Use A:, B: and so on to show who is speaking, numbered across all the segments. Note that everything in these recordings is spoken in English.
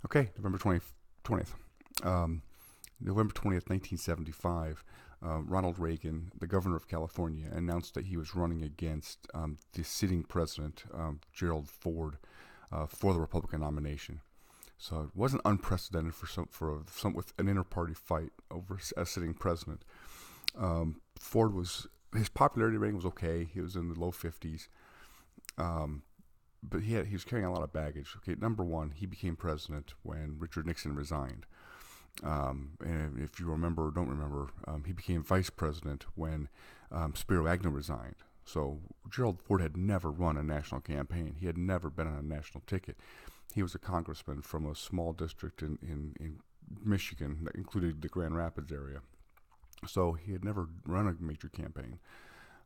A: Okay, November 20th. Um, November 20th, 1975, Ronald Reagan, the governor of California, announced that he was running against the sitting president, Gerald Ford, for the Republican nomination. So it wasn't unprecedented for some with an inter-party fight over a sitting president. Ford was his popularity rating was okay. He was in the low 50s. Um, but he was carrying a lot of baggage. Okay, number one, he became president when Richard Nixon resigned. And if you remember or don't remember, he became vice president when Spiro Agnew resigned. So Gerald Ford had never run a national campaign. He had never been on a national ticket. He was a congressman from a small district in Michigan that included the Grand Rapids area. So he had never run a major campaign,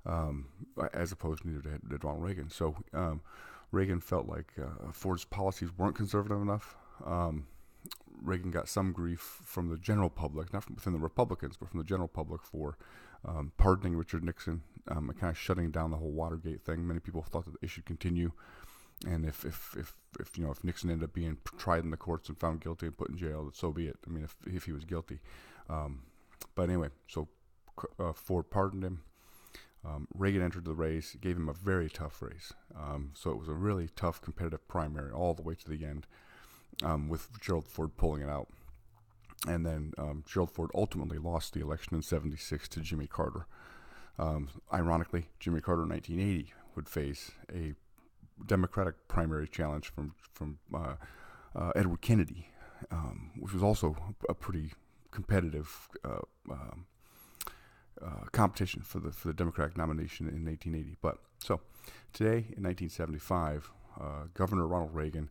A: um, as opposed to neither did Ronald Reagan. So Reagan felt like Ford's policies weren't conservative enough. Um, Reagan got some grief from the general public, not from within the Republicans, but from the general public for pardoning Richard Nixon and kind of shutting down the whole Watergate thing. Many people thought that it should continue, and if Nixon ended up being tried in the courts and found guilty and put in jail, so be it. I mean, if he was guilty. But anyway, so Ford pardoned him. Reagan entered the race, gave him a very tough race. So it was a really tough competitive primary all the way to the end, with Gerald Ford pulling it out. And then Gerald Ford ultimately lost the election in '76 to Jimmy Carter. Ironically, Jimmy Carter in 1980 would face a Democratic primary challenge from Edward Kennedy, which was also a pretty competitive competition for the Democratic nomination in 1880. But so today in 1975, Governor Ronald Reagan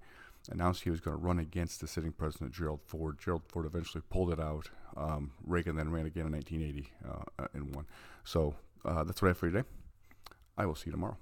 A: announced he was going to run against the sitting president Gerald Ford. Gerald Ford eventually pulled it out. Reagan then ran again in 1980 and won. So that's what I have for you today. I will see you tomorrow.